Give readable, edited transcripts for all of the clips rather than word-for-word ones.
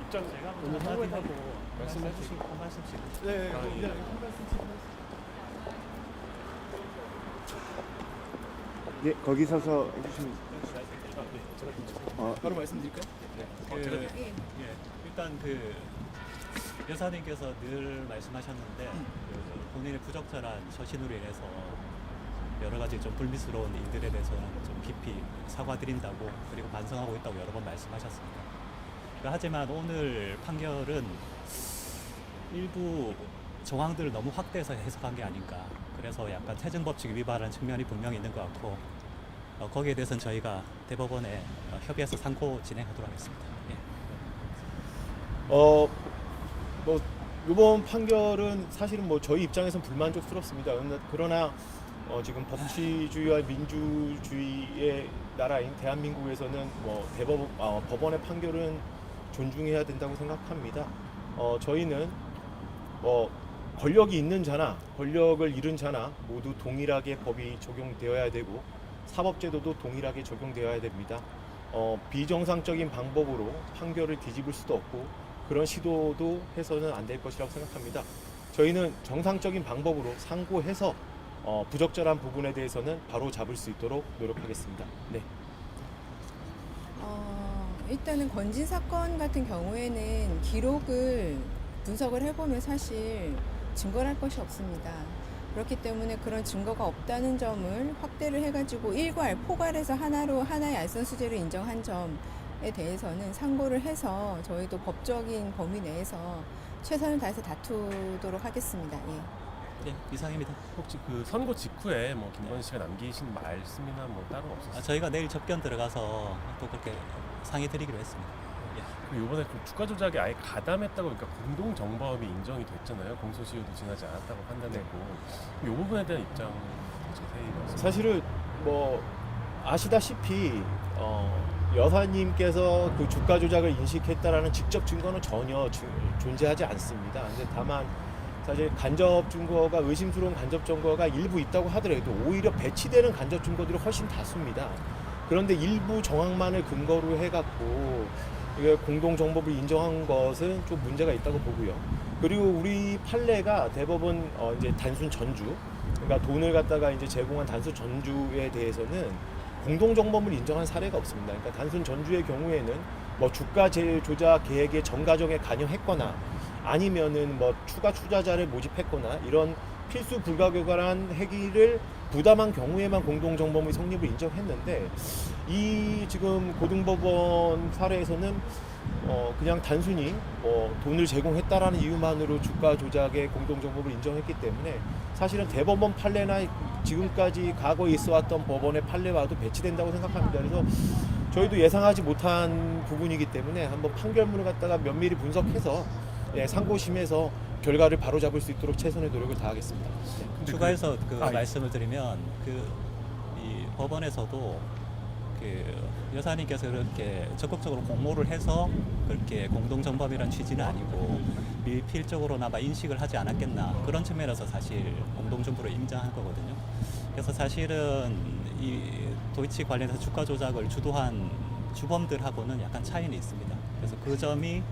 입장 제가 오늘 한마디 한마디 하고 말씀해 주시고 한 말씀씩. 네, 아, 예. 한 말씀씩. 예, 거기 서서 해주시면. 바로 말씀드릴까요? 일단 여사님께서 늘 말씀하셨는데 본인의 부적절한 처신으로 인해서 여러 가지 좀 불미스러운 일들에 대해서는 좀 깊이 사과드린다고 그리고 반성하고 있다고 여러 번 말씀하셨습니다. 하지만 오늘 판결은 일부 정황들을 너무 확대해서 해석한 게 아닌가. 그래서 약간 태증법칙 위반하는 측면이 분명히 있는 것 같고 거기에 대해서는 저희가 대법원에 협의해서 상고 진행하도록 하겠습니다. 예. 뭐 이번 판결은 사실은 뭐 저희 입장에서는 불만족스럽습니다. 그러나 지금 법치주의와 민주주의의 나라인 대한민국에서는 뭐 법원의 판결은 존중해야 된다고 생각합니다. 저희는 권력이 있는 자나 권력을 잃은 자나 모두 동일하게 법이 적용되어야 되고 사법제도도 동일하게 적용되어야 됩니다. 비정상적인 방법으로 판결을 뒤집을 수도 없고 그런 시도도 해서는 안 될 것이라고 생각합니다. 저희는 정상적인 방법으로 상고해서 부적절한 부분에 대해서는 바로 잡을 수 있도록 노력하겠습니다. 네. 일단은 건진 사건 같은 경우에는 기록을 분석을 해보면 사실 증거할 것이 없습니다. 그렇기 때문에 그런 증거가 없다는 점을 확대를 해가지고 포괄해서 하나의 알선수재로 인정한 점에 대해서는 상고를 해서 저희도 법적인 범위 내에서 최선을 다해서 다투도록 하겠습니다. 예. 네, 이상입니다. 혹시 그 선고 직후에 뭐 김건희 씨가 남기신 말씀이나 뭐 따로 없었어요? 저희가 내일 접견 들어가서 또 그렇게 상의 드리기로 했습니다. 예. 그리고 이번에 그 주가 조작에 아예 가담했다고 그러니까 공동 정범이 인정이 됐잖아요. 공소시효도 지나지 않았다고 판단했고 이 부분에 대한 입장 자세히 말씀. 사실은 뭐 아시다시피 여사님께서 그 주가 조작을 인식했다라는 직접 증거는 전혀 존재하지 않습니다. 근데 다만 사실 간접 증거가 의심스러운 간접 증거가 일부 있다고 하더라도 오히려 배치되는 간접 증거들이 훨씬 다수입니다. 그런데 일부 정황만을 근거로 해갖고 이게 공동 정범을 인정한 것은 좀 문제가 있다고 보고요. 그리고 우리 판례가 대법원 이제 단순 전주, 그러니까 돈을 갖다가 이제 제공한 단순 전주에 대해서는 공동 정범을 인정한 사례가 없습니다. 그러니까 단순 전주의 경우에는 뭐 주가 조작 계획의 전 과정에 관여했거나 아니면은 뭐 추가 투자자를 모집했거나 이런 필수 불가결한 행위를 부담한 경우에만 공동정범의 성립을 인정했는데 이 지금 고등법원 사례에서는 그냥 단순히 돈을 제공했다라는 이유만으로 주가 조작의 공동정범을 인정했기 때문에 사실은 대법원 판례나 지금까지 과거에 있어왔던 법원의 판례와도 배치된다고 생각합니다. 그래서 저희도 예상하지 못한 부분이기 때문에 한번 판결문을 갖다가 면밀히 분석해서 상고심에서 결과를 바로잡을 수 있도록 최선의 노력을 다하겠습니다. 추가해서 말씀을 드리면 이 법원에서도 여사님께서 그렇게 적극적으로 공모를 해서 그렇게 공동정범이라는 취지는 아니고 미필적으로나마 인식을 하지 않았겠나 그런 측면에서 사실 공동정부로 인정한 거거든요. 그래서 사실은 이 도이치 관련해서 주가 조작을 주도한 주범들하고는 약간 차이는 있습니다. 그래서 그 점이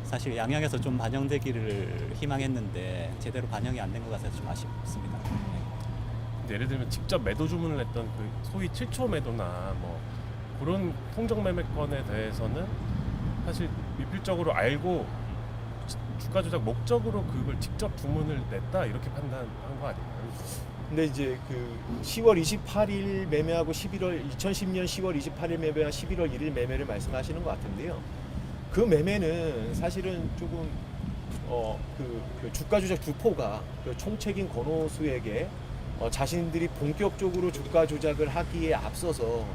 사실 양형에서 좀 반영되기를 희망했는데 제대로 반영이 안 된 것 같아서 좀 아쉽습니다. 예를 들면 직접 매도 주문을 했던 그 소위 7초 매도나 뭐 그런 통정 매매건에 대해서는 사실 미필적으로 알고 주가 조작 목적으로 그걸 직접 주문을 냈다 이렇게 판단한 거 아닌가요? 근데 이제 그 10월 28일 매매하고 2010년 10월 28일 매매와 11월 1일 매매를 말씀하시는 것 같은데요. 그 매매는 사실은 조금 그 주가 조작 주포가 그 총책인 권오수에게 자신들이 본격적으로 주가 조작을 하기에 앞서서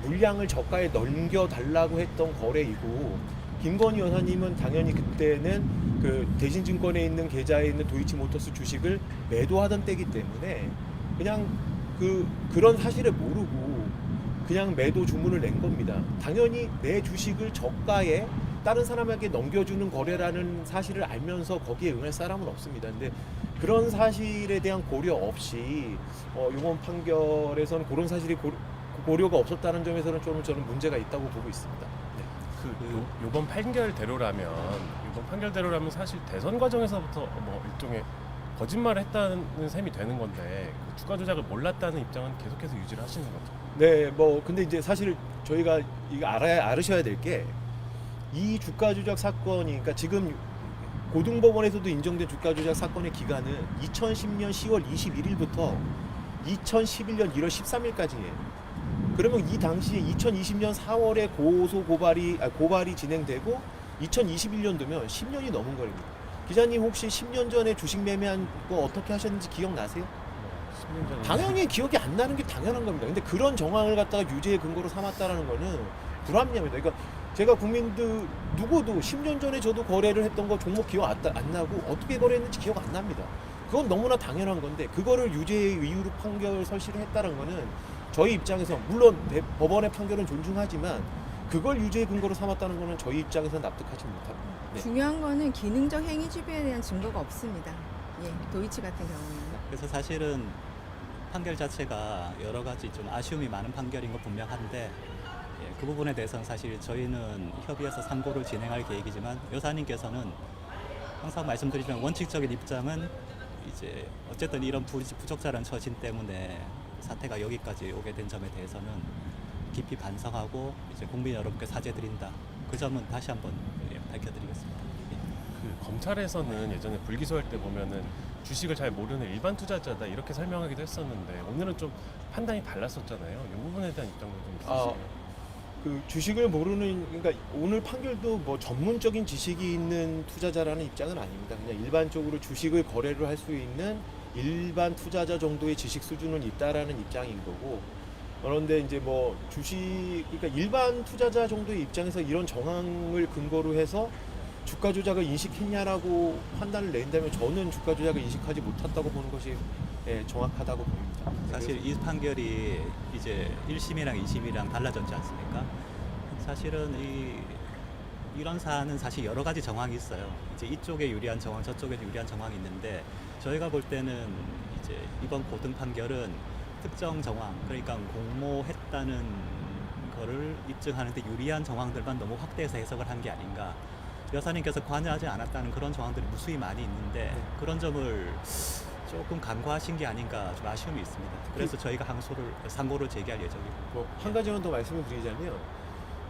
물량을 저가에 넘겨달라고 했던 거래이고 김건희 여사님은 당연히 그때는 그 대신증권에 있는 계좌에 있는 도이치모터스 주식을 매도하던 때이기 때문에 그냥 그런 사실을 모르고 그냥 매도 주문을 낸 겁니다. 당연히 내 주식을 저가에 다른 사람에게 넘겨주는 거래라는 사실을 알면서 거기에 응할 사람은 없습니다. 근데 그런 사실에 대한 고려 없이 이번 판결에서는 그런 사실이 고려가 없었다는 점에서는 좀 저는 문제가 있다고 보고 있습니다. 네. 요번 판결대로라면 사실 대선 과정에서부터 뭐 일종의 거짓말을 했다는 셈이 되는 건데 그 주가 조작을 몰랐다는 입장은 계속해서 유지를 하시는 거죠. 네, 뭐 근데 이제 사실 저희가 이거 알으셔야 될 게 이 주가 조작 사건이 그러니까 지금 고등법원에서도 인정된 주가 조작 사건의 기간은 2010년 10월 21일부터 2011년 1월 13일까지예요. 그러면 이 당시에 2020년 4월에 고발이 진행되고 2021년도면 10년이 넘은 거입니다. 기자님 혹시 10년 전에 주식 매매한 거 어떻게 하셨는지 기억나세요? 10년 전에 당연히 기억이 안 나는 게 당연한 겁니다. 근데 그런 정황을 갖다가 유죄의 근거로 삼았다라는 거는 불합리합니다. 그러니까 제가 국민들 누구도 10년 전에 저도 거래를 했던 거 종목 기억 안 나고 어떻게 거래했는지 기억 안 납니다. 그건 너무나 당연한 건데 그거를 유죄의 이유로 판결 설시를 했다는 거는 저희 입장에서 물론 법원의 판결은 존중하지만 그걸 유죄의 근거로 삼았다는 거는 저희 입장에서 납득하지 못합니다. 네. 중요한 거는 기능적 행위 지배에 대한 증거가 없습니다. 예, 도이치 같은 경우에는. 그래서 사실은 판결 자체가 여러 가지 좀 아쉬움이 많은 판결인 건 분명한데 예, 그 부분에 대해서는 사실 저희는 협의해서 상고를 진행할 계획이지만 여사님께서는 항상 말씀드리지만 원칙적인 입장은 이제 어쨌든 이런 부적절한 처신 때문에 사태가 여기까지 오게 된 점에 대해서는 깊이 반성하고 이제 국민 여러분께 사죄드린다. 그 점은 다시 한번 밝혀드리겠습니다. 그 검찰에서는 예전에 불기소할 때 보면은 주식을 잘 모르는 일반 투자자다 이렇게 설명하기도 했었는데 오늘은 좀 판단이 달랐었잖아요. 이 부분에 대한 입장도 좀 있으시네요. 그 주식을 모르는 그러니까 오늘 판결도 뭐 전문적인 지식이 있는 투자자라는 입장은 아닙니다. 그냥 일반적으로 주식을 거래를 할 수 있는 일반 투자자 정도의 지식 수준은 있다라는 입장인 거고 그런데 이제 뭐 주식 그러니까 일반 투자자 정도의 입장에서 이런 정황을 근거로 해서 주가 조작을 인식했냐라고 판단을 낸다면 저는 주가 조작을 인식하지 못했다고 보는 것이 정확하다고 봅니다. 사실 이 판결이 이제 1심이랑 2심이랑 달라졌지 않습니까? 사실은 이런 사안은 사실 여러 가지 정황이 있어요. 이제 이쪽에 유리한 정황, 저쪽에 유리한 정황이 있는데 저희가 볼 때는 이제 이번 고등 판결은 특정 정황, 그러니까 공모했다는 거를 입증하는데 유리한 정황들만 너무 확대해서 해석을 한 게 아닌가. 여사님께서 관여하지 않았다는 그런 정황들이 무수히 많이 있는데 그런 점을 조금 간과하신 게 아닌가 좀 아쉬움이 있습니다. 그래서 저희가 상고를 제기할 예정이고. 뭐 한 가지만 더 말씀을 드리자면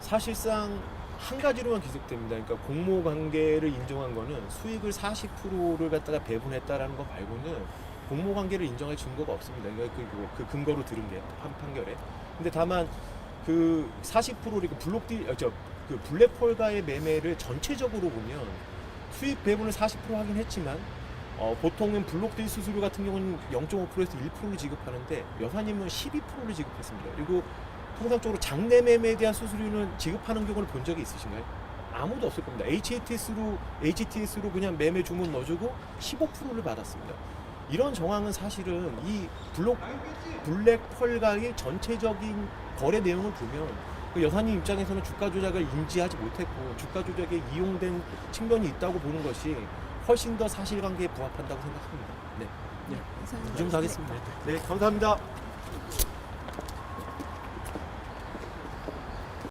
사실상 한 가지로만 기속됩니다. 그러니까 공모 관계를 인정한 거는 수익을 40%를 갖다가 배분했다라는 거 말고는 공모 관계를 인정할 증거가 없습니다. 그러니까 그 근거로 들은 게 판결에. 근데 다만 그 40%를 그 블랙홀과의 매매를 전체적으로 보면 수익 배분을 40% 하긴 했지만 보통은 블록딜 수수료 같은 경우는 0.5%에서 1%를 지급하는데 여사님은 12%를 지급했습니다. 그리고 통상적으로 장내 매매에 대한 수수료는 지급하는 경우를 본 적이 있으신가요? 아무도 없을 겁니다. HTS로 그냥 매매 주문 넣어주고 15%를 받았습니다. 이런 정황은 사실은 이 블랙펄과의 전체적인 거래 내용을 보면 그 여사님 입장에서는 주가 조작을 인지하지 못했고 주가 조작에 이용된 측면이 있다고 보는 것이 훨씬 더 사실관계에 부합한다고 생각합니다. 네, 이 정도 하겠습니다. 네, 감사합니다.